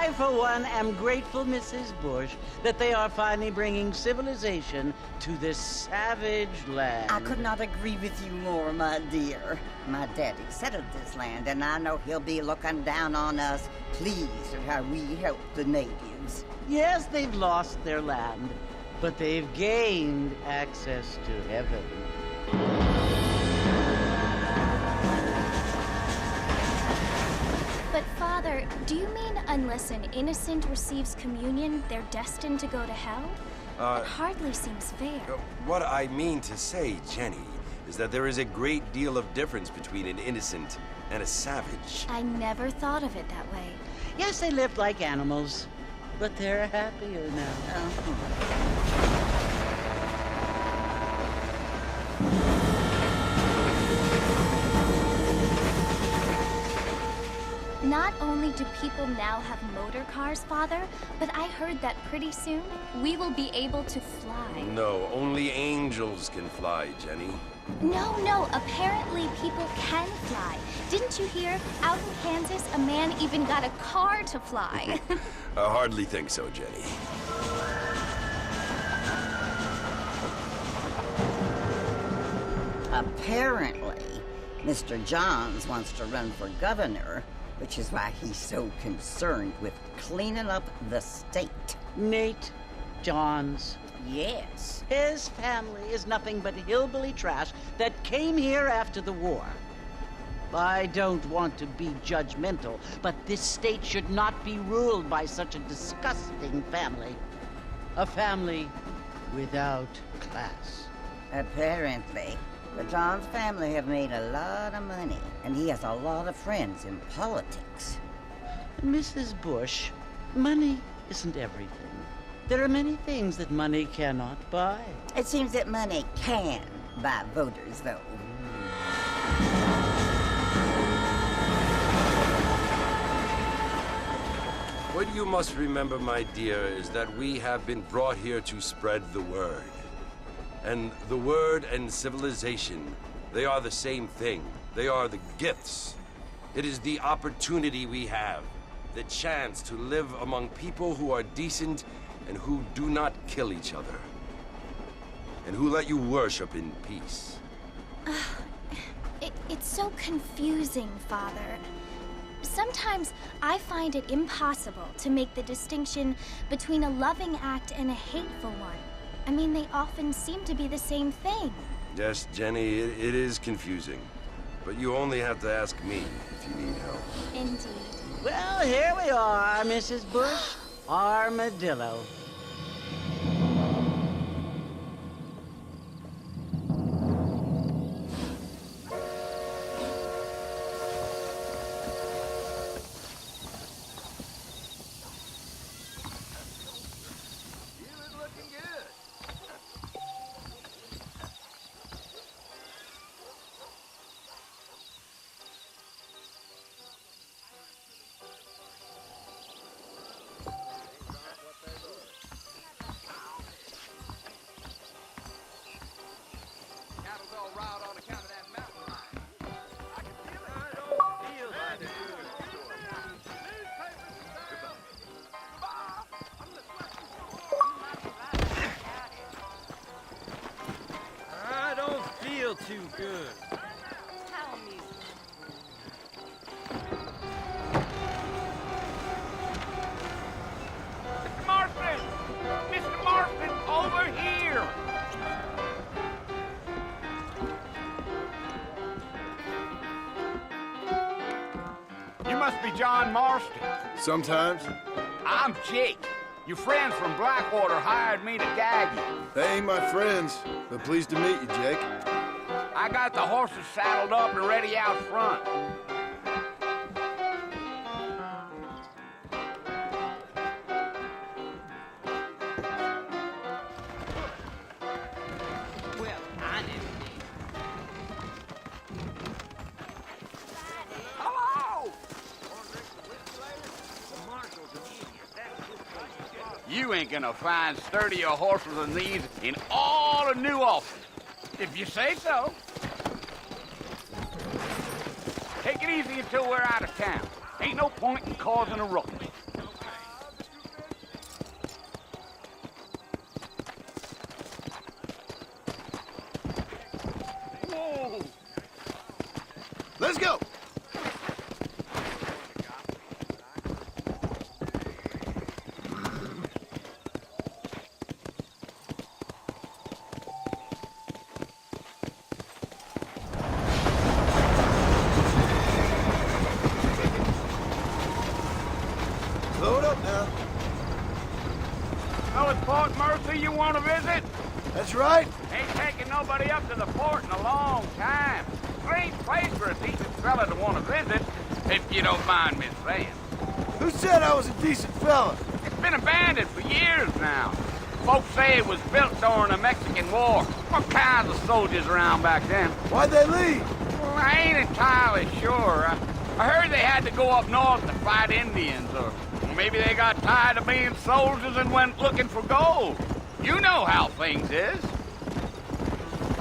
I, for one, am grateful, Mrs. Bush, that they are finally bringing civilization to this savage land. I could not agree with you more, my dear. My daddy settled this land, and I know he'll be looking down on us, pleased at how we help the natives. Yes, they've lost their land, but they've gained access to heaven. But Father, do you mean unless an innocent receives communion, they're destined to go to hell? That hardly seems fair. What I mean to say, Jenny, is that there is a great deal of difference between an innocent and a savage. I never thought of it that way. Yes, they lived like animals, but they're happier now. Not only do people now have motor cars, Father, but I heard that pretty soon we will be able to fly. No, only angels can fly, Jenny. No, apparently people can fly. Didn't you hear? Out in Kansas, a man even got a car to fly. I hardly think so, Jenny. Apparently, Mr. Johns wants to run for governor, which is why he's so concerned with cleaning up the state. Nate Johns. Yes. His family is nothing but hillbilly trash that came here after the war. I don't want to be judgmental, but this state should not be ruled by such a disgusting family. A family without class. Apparently. The Johns family have made a lot of money, and he has a lot of friends in politics. Mrs. Bush, money isn't everything. There are many things that money cannot buy. It seems that money can buy voters, though. What you must remember, my dear, is that we have been brought here to spread the word. And the word and civilization, they are the same thing. They are the gifts. It is the opportunity we have, the chance to live among people who are decent and who do not kill each other, and who let you worship in peace. It's so confusing, Father. Sometimes I find it impossible to make the distinction between a loving act and a hateful one. I mean, they often seem to be the same thing. Yes, Jenny, it is confusing. But you only have to ask me if you need help. Indeed. Well, here we are, Mrs. Bush. Armadillo. Too good. Mr. Marston! Mr. Marston, over here! You must be John Marston. Sometimes. I'm Jake. Your friends from Blackwater hired me to gag you. They ain't my friends, but pleased to meet you, Jake. I got the horses saddled up and ready out front. Well, I never did. Hello! You ain't gonna find sturdier horses than these in all of New Ulster. If you say so. Take it easy until we're out of town. Ain't no point in causing a ruckus. now. So it's Fort Mercer you want to visit? That's right. Ain't taking nobody up to the fort in a long time. Strange place for a decent fella to want to visit, if you don't mind me saying. Who said I was a decent fella? It's been abandoned for years now. Folks say it was built during the Mexican War. All kinds of soldiers around back then. Why'd they leave? Well, I ain't entirely sure. I heard they had to go up north to fight Indians, or maybe they got tired of being soldiers and went looking for gold. You know how things is.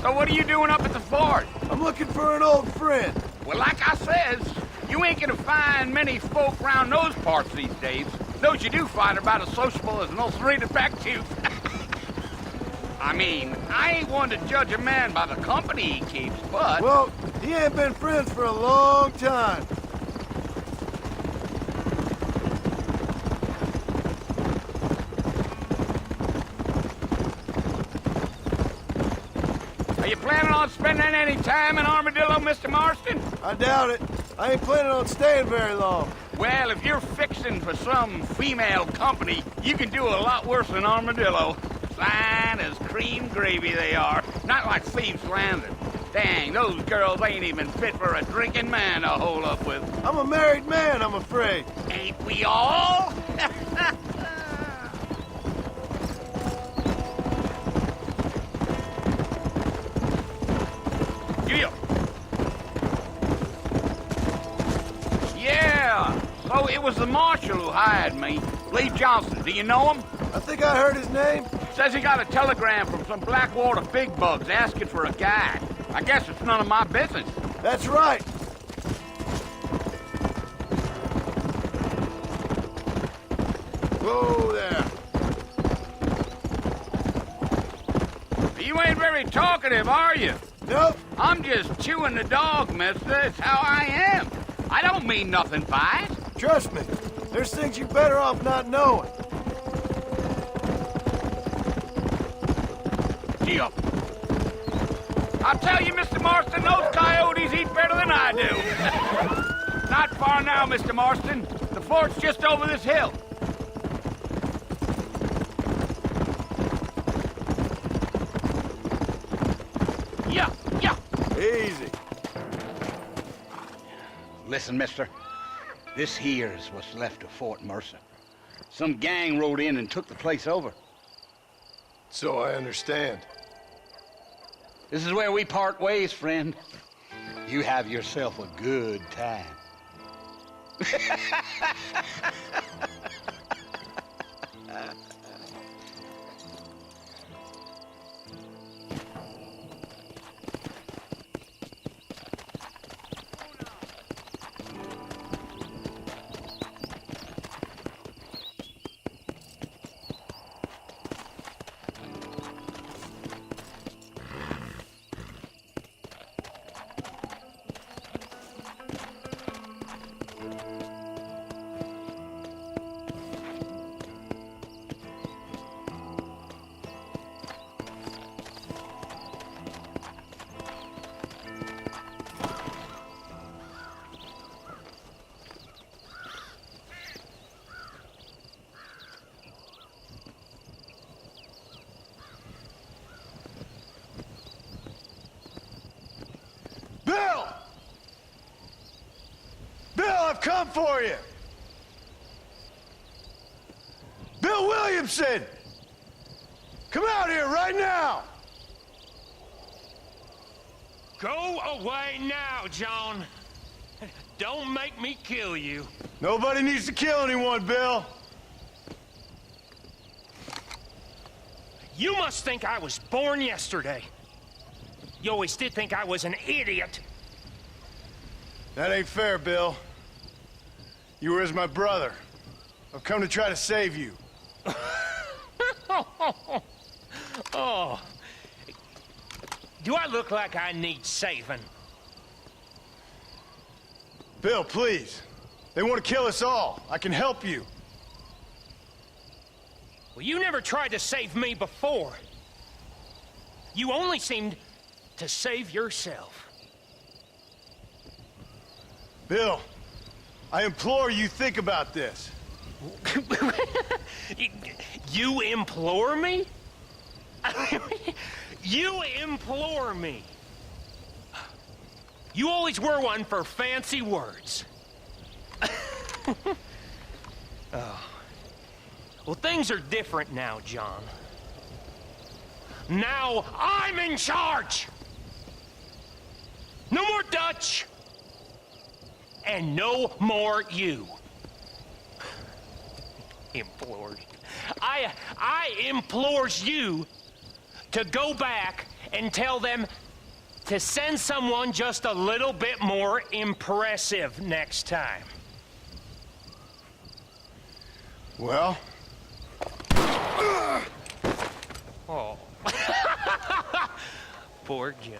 So what are you doing up at the fort? I'm looking for an old friend. Well, like I says, you ain't gonna find many folk around those parts these days. Those you do find are about as sociable as an ulcerated back tooth. I mean, I ain't one to judge a man by the company he keeps, but... Well, he ain't been friends for a long time. Are you planning on spending any time in Armadillo, Mr. Marston? I doubt it. I ain't planning on staying very long. Well, if you're fixing for some female company, you can do a lot worse than Armadillo. Fine as cream gravy they are, not like Thieves' Landing. Dang, those girls ain't even fit for a drinking man to hole up with. I'm a married man, I'm afraid. Ain't we all? Yeah, so it was the marshal who hired me. Lee Johnson, do you know him? I think I heard his name. Says he got a telegram from some Blackwater big bugs asking for a guide. I guess it's none of my business. That's right. Whoa there. You ain't very talkative, are you? Nope. I'm just chewing the dog, mister. It's how I am. I don't mean nothing by it. Trust me. There's things you're better off not knowing. Gee up. I'll tell you, Mr. Marston, those coyotes eat better than I do. Not far now, Mr. Marston. The fort's just over this hill. Yeah. Easy. Listen, mister. This here is what's left of Fort Mercer. Some gang rode in and took the place over. So I understand. This is where we part ways, friend. You have yourself a good time. Bill! Bill, I've come for you! Bill Williamson! Come out here right now! Go away now, John. Don't make me kill you. Nobody needs to kill anyone, Bill. You must think I was born yesterday. You always did think I was an idiot. That ain't fair, Bill. You were as my brother. I've come to try to save you. Oh. Do I look like I need saving? Bill, please. They want to kill us all. I can help you. Well, you never tried to save me before. You only seemed to save yourself. Bill, I implore you think about this. You implore me? You implore me. You always were one for fancy words. Oh. Well, things are different now, John. Now I'm in charge! No more Dutch! And no more you. Implored. I implores you to go back and tell them to send someone just a little bit more impressive next time. Well? Oh. Poor John.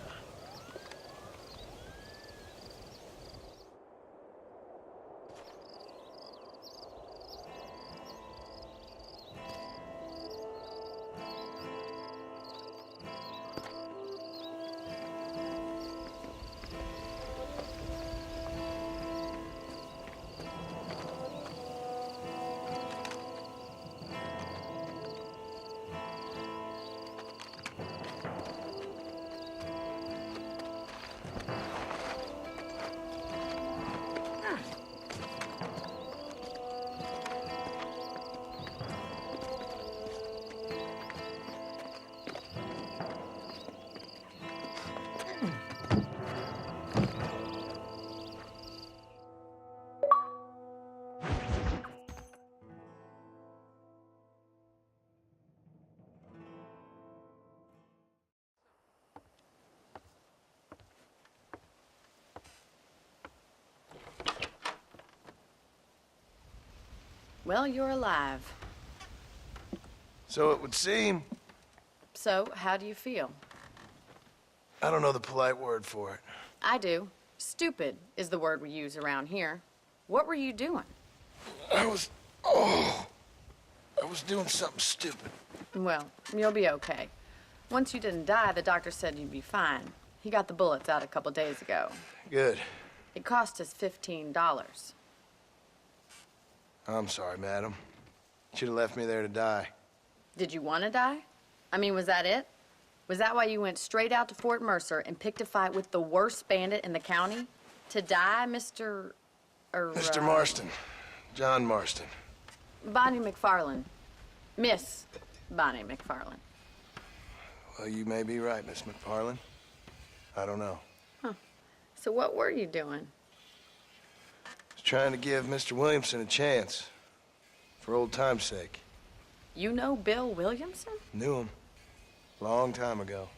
Well, you're alive. So it would seem. So, how do you feel? I don't know the polite word for it. I do. Stupid is the word we use around here. What were you doing? I was doing something stupid. Well, you'll be okay. Once you didn't die, the doctor said you'd be fine. He got the bullets out a couple days ago. Good. It cost us $15. I'm sorry, madam. Should have left me there to die. Did you want to die? I mean, was that it? Was that why you went straight out to Fort Mercer and picked a fight with the worst bandit in the county? To die, Mr. Mr. Marston. John Marston. Bonnie McFarland. Miss Bonnie McFarland. Well, you may be right, Miss McFarland. I don't know. Huh. So what were you doing? I was trying to give Mr. Williamson a chance. For old time's sake. You know Bill Williamson? Knew him. Long time ago.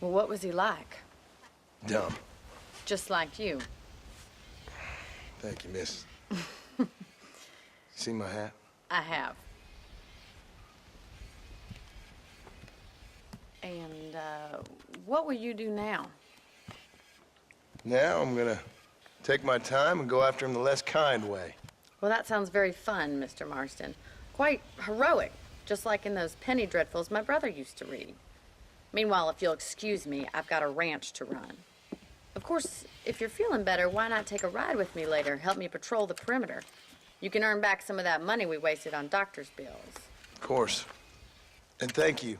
Well, what was he like? Dumb. Just like you. Thank you, miss. See my hat? I have. And, what will you do now? Now I'm gonna take my time and go after him the less kind way. Well, that sounds very fun, Mr. Marston. Quite heroic, just like in those penny dreadfuls my brother used to read. Meanwhile, if you'll excuse me, I've got a ranch to run. Of course, if you're feeling better, why not take a ride with me later? Help me patrol the perimeter. You can earn back some of that money we wasted on doctor's bills. Of course. And thank you.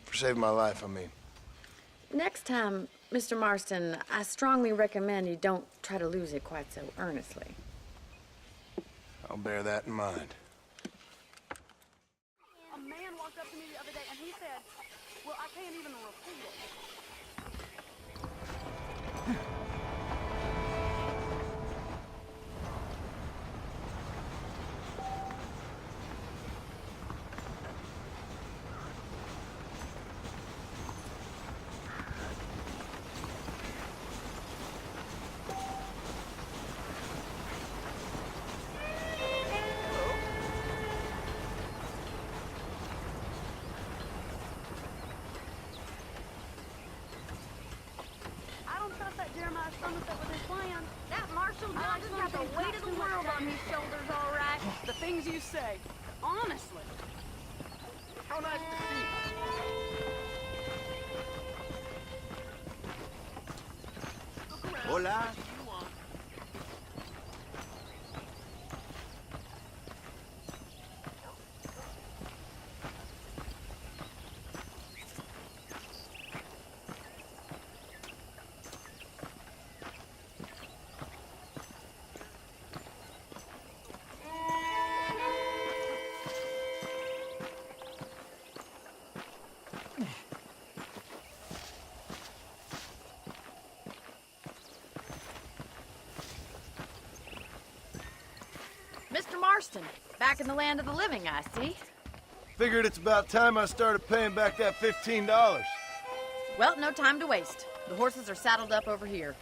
For saving my life, I mean. Next time, Mr. Marston, I strongly recommend you don't try to lose it quite so earnestly. I'll bear that in mind. A man walked up to me the other day and he said, well, I can't even repeat it. The things you say, honestly. How nice to see you. Hola. Marston. Back in the land of the living, I see. Figured it's about time I started paying back that $15. Well, no time to waste. The horses are saddled up over here.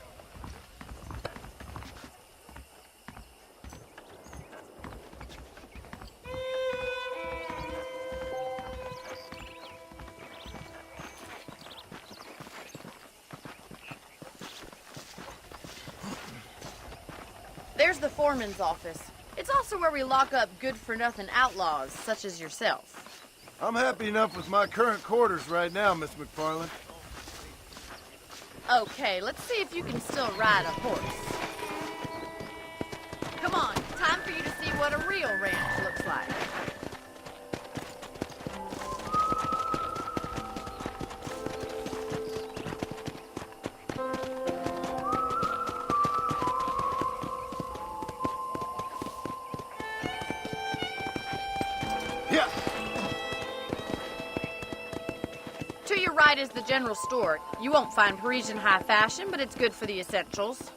There's the foreman's office. It's also where we lock up good-for-nothing outlaws, such as yourself. I'm happy enough with my current quarters right now, Miss McFarland. Okay, let's see if you can still ride a horse. Come on, time for you to see what a real ranch looks like. Yeah. To your right is the general store. You won't find Parisian high fashion, but it's good for the essentials.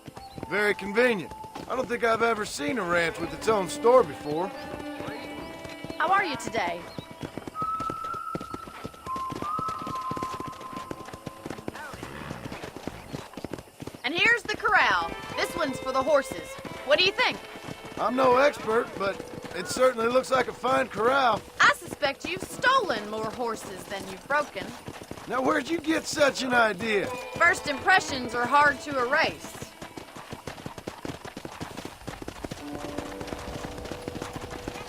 Very convenient. I don't think I've ever seen a ranch with its own store before. How are you today? And here's the corral. This one's for the horses. What do you think? I'm no expert, but it certainly looks like a fine corral. I suspect you've stolen more horses than you've broken. Now, where'd you get such an idea? First impressions are hard to erase.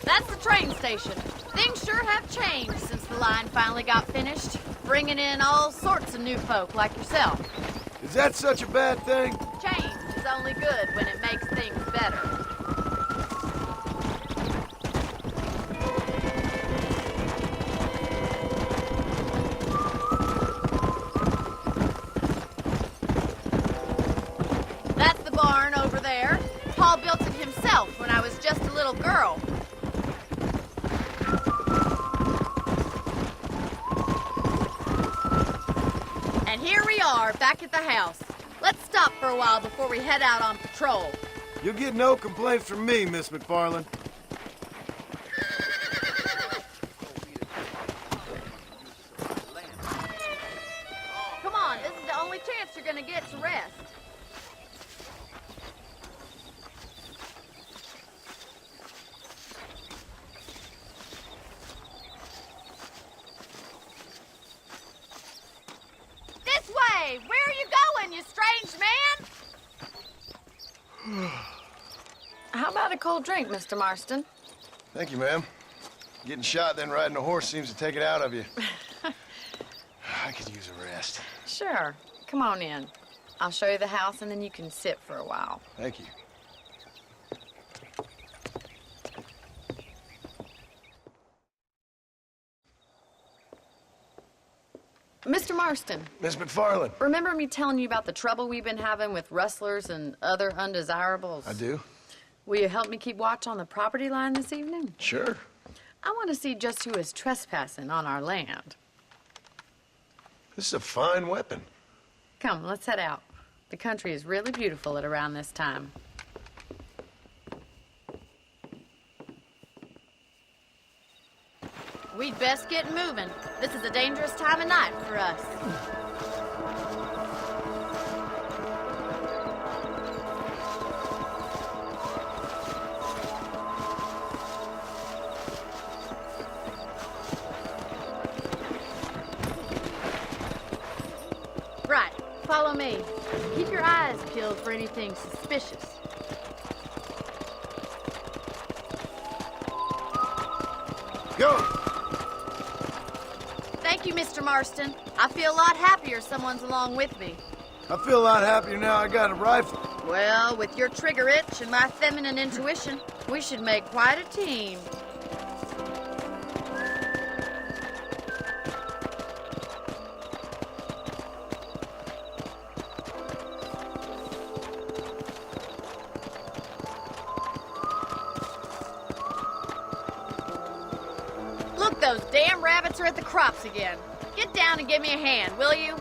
That's the train station. Things sure have changed since the line finally got finished, bringing in all sorts of new folk like yourself. Is that such a bad thing? Change is only good when it makes things better. That's the barn over there. Paul built it himself when I was just a little girl. And here we are, back at the house. Let's stop for a while before we head out on patrol. You'll get no complaints from me, Miss McFarland. Come on, this is the only chance you're gonna get to rest. This way! Where are you going, you strange man? How about a cold drink, Mr. Marston? Thank you, ma'am. Getting shot, then riding a horse seems to take it out of you. I could use a rest. Sure. Come on in. I'll show you the house, and then you can sit for a while. Thank you. Mr. Marston, Miss McFarland. remember me telling you about the trouble we've been having with rustlers and other undesirables? I do? Will you help me keep watch on the property line this evening? Sure. I want to see just who is trespassing on our land. This is a fine weapon. Come, let's head out. The country is really beautiful at around this time. We'd best get moving. This is a dangerous time of night for us. Right, follow me. Keep your eyes peeled for anything suspicious. Go! Thank you, Mr. Marston. I feel a lot happier someone's along with me. I feel a lot happier now I got a rifle. Well, with your trigger itch and my feminine intuition, we should make quite a team. Look, those damn rabbits are at the crops again. Get down and give me a hand, will you?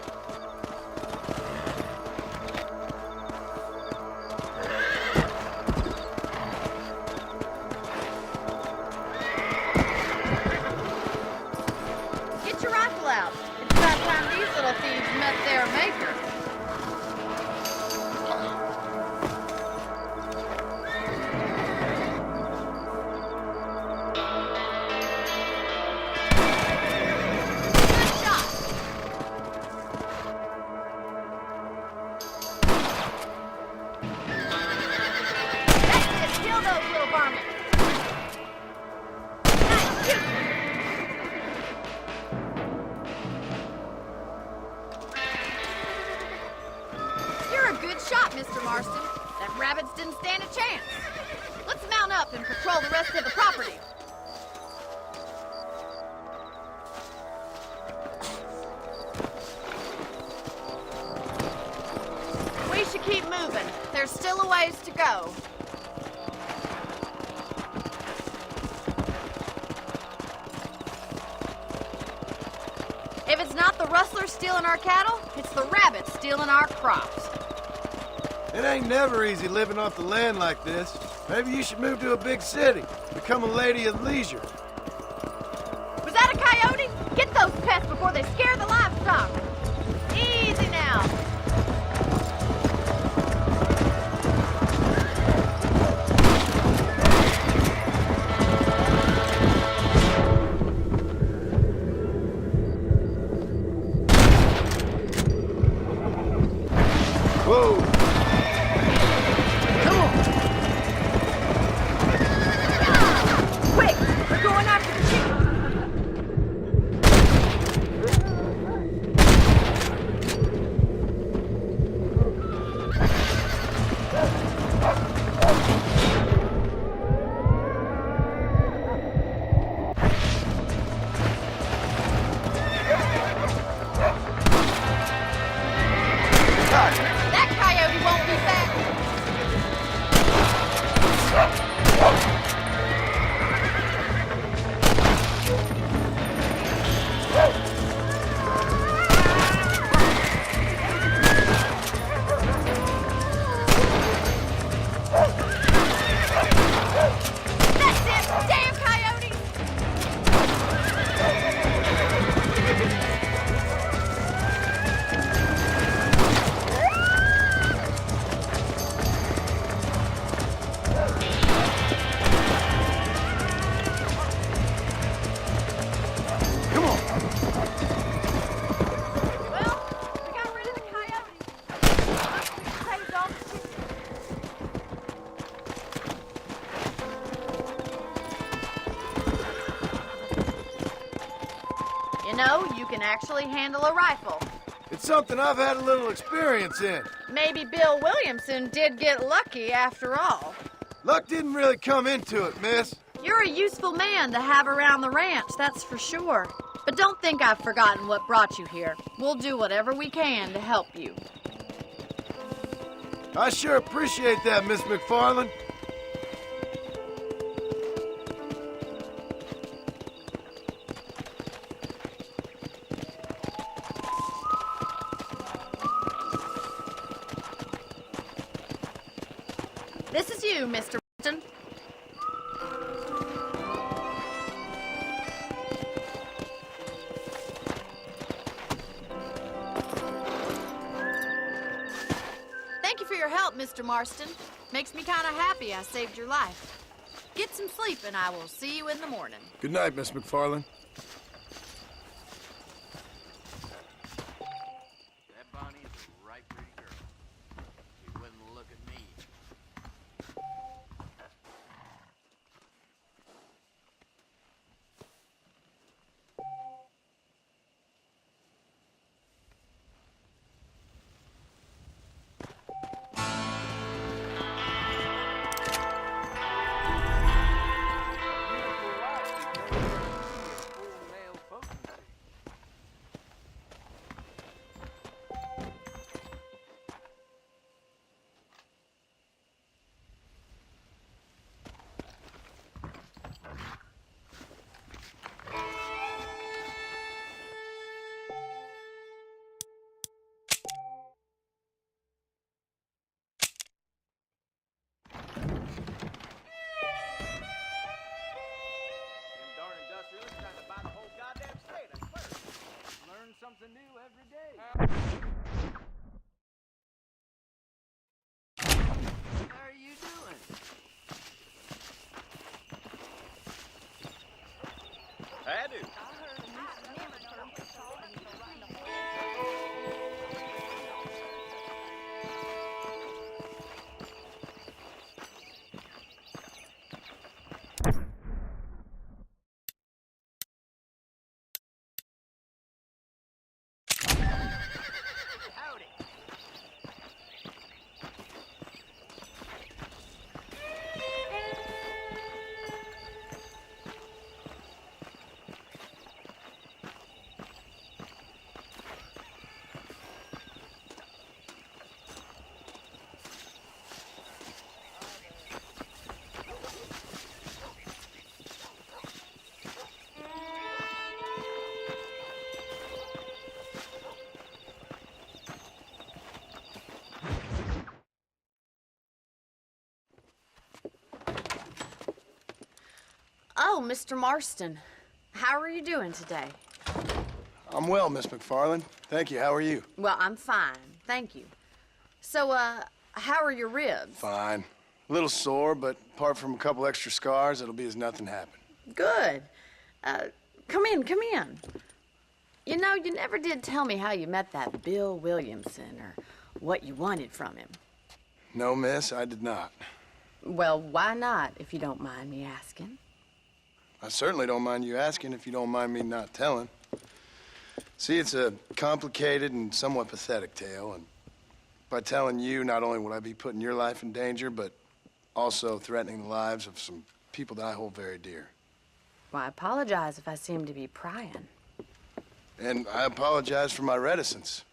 Kill those little varmints! Nice, shoot! You're a good shot, Mr. Marston. Them rabbits didn't stand a chance. Let's mount up and patrol the rest of the property. We should keep moving. There's still a ways to go. If it's not the rustlers stealing our cattle, it's the rabbits stealing our crops. It ain't never easy living off the land like this. Maybe you should move to a big city. Become a lady of leisure. Was that a coyote? Get those pests before they scare the livestock. Easy now. Whoa! Quick! We're going after the chicken! That coyote won't be back! That's it! Damn coyotes! Come on! Well, we got rid of the coyotes. Saved all the chickens. You know, you can actually handle a rifle. It's something I've had a little experience in. Maybe Bill Williamson did get lucky after all. Luck didn't really come into it, miss. You're a useful man to have around the ranch, that's for sure. But don't think I've forgotten what brought you here. We'll do whatever we can to help you. I sure appreciate that, Miss McFarland. This is you, Mr. Marston. Thank you for your help, Mr. Marston. Makes me kind of happy I saved your life. Get some sleep and I will see you in the morning. Good night, Miss McFarland. That Bonnie is a right pretty girl. She wouldn't look at me. something new every day. How are you doing? I do. Oh, Mr. Marston. How are you doing today? I'm well, Miss McFarland. Thank you. How are you? Well, I'm fine. Thank you. So, how are your ribs? Fine. A little sore, but apart from a couple extra scars, it'll be as nothing happened. Good. Come in, come in. You know, you never did tell me how you met that Bill Williamson or what you wanted from him. No, miss, I did not. Well, why not, if you don't mind me asking? I certainly don't mind you asking if you don't mind me not telling. See, it's a complicated and somewhat pathetic tale, and by telling you, not only would I be putting your life in danger, but also threatening the lives of some people that I hold very dear. Well, I apologize if I seem to be prying. And I apologize for my reticence.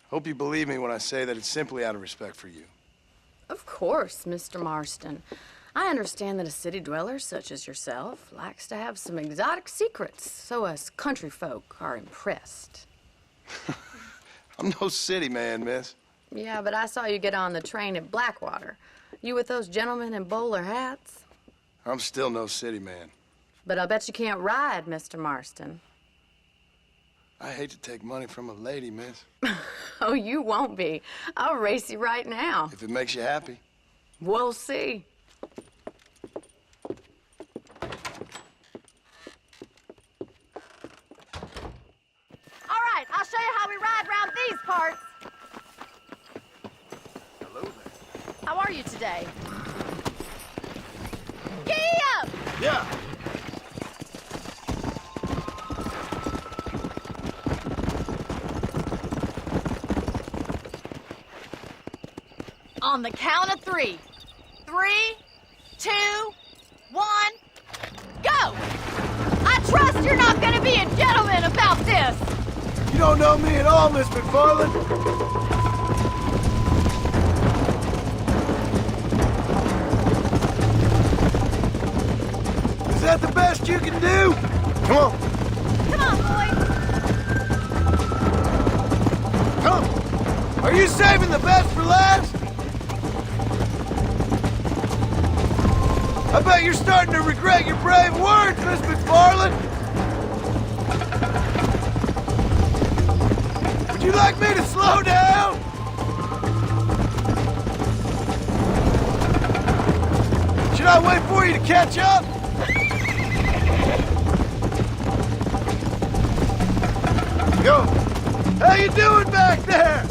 Hope you believe me when I say that it's simply out of respect for you. Of course, Mr. Marston. I understand that a city dweller such as yourself likes to have some exotic secrets, so us country folk are impressed. I'm no city man, miss. Yeah, but I saw you get on the train at Blackwater. You with those gentlemen in bowler hats? I'm still no city man. But I'll bet you can't ride, Mr. Marston. I hate to take money from a lady, miss. Oh, you won't be. I'll race you right now. If it makes you happy. We'll see. All right, I'll show you how we ride around these parts. Hello there. How are you today? Gee up! Yeah. On the count of 3. 3, 2, 1, go! I trust you're not gonna be a gentleman about this! You don't know me at all, Miss McFarland. Is that the best you can do? Come on. Come on, boy! Come. Are you saving the best for last? I bet you're starting to regret your brave words, Miss McFarland. Would you like me to slow down? Should I wait for you to catch up? Yo, how you doing back there?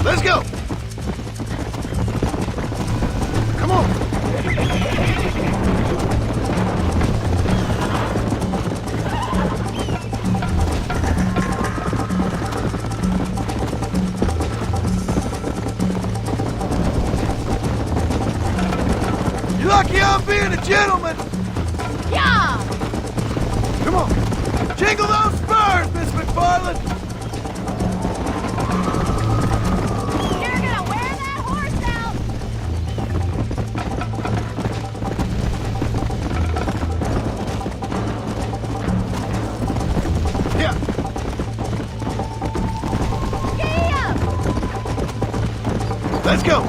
Let's go! Come on! You're lucky I'm being a gentleman! Yeah! Come on! Jingle those spurs, Miss McFarland! Let's go!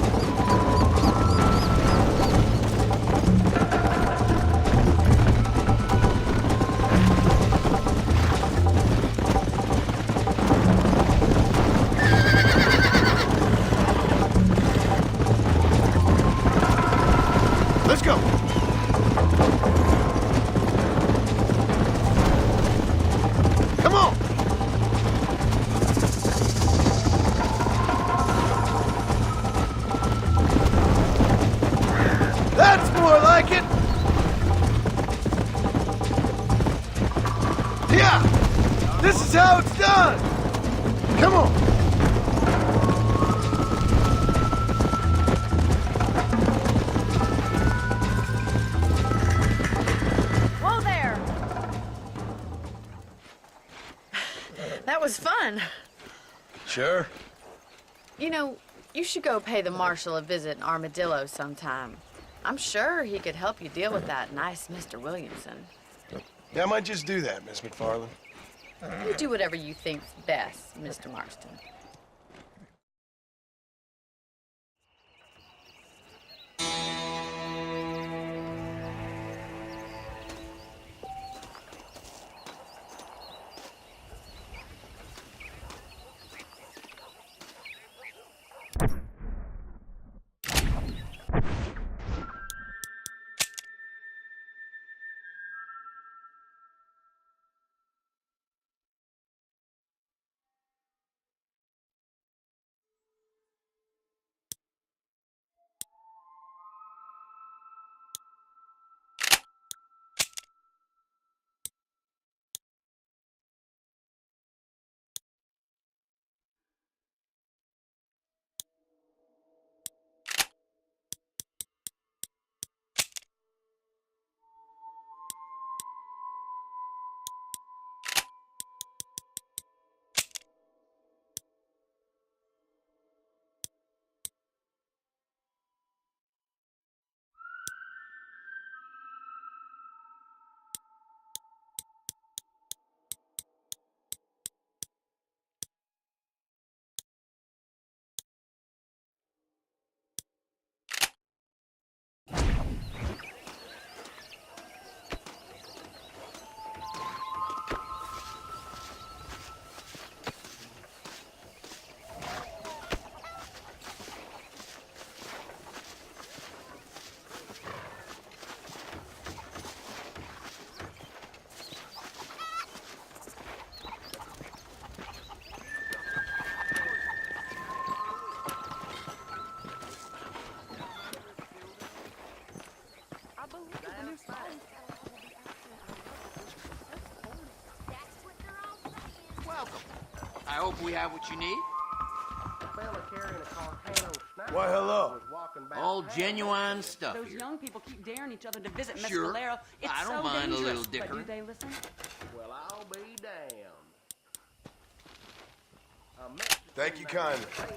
Let's go! Come on! That's more like it! Yeah! This is how it's done! Come on! Whoa there! That was fun. Sure. You know, you should go pay the marshal a visit in Armadillo sometime. I'm sure he could help you deal with that nice Mr. Williamson. Yeah, I might just do that, Miss McFarland. You do whatever you think's best, Mr. Marston. welcome. I hope we have what you need. Why, hello. All genuine stuff Those here. young people keep daring each other to visit Miss Sure. Valero. It's I don't so mind a dangerous. little But do dickering. they listen? Well, I'll be damned. Thank you kindly. Well,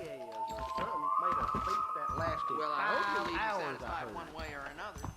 Well, I hope you'll leave me satisfied one way or another.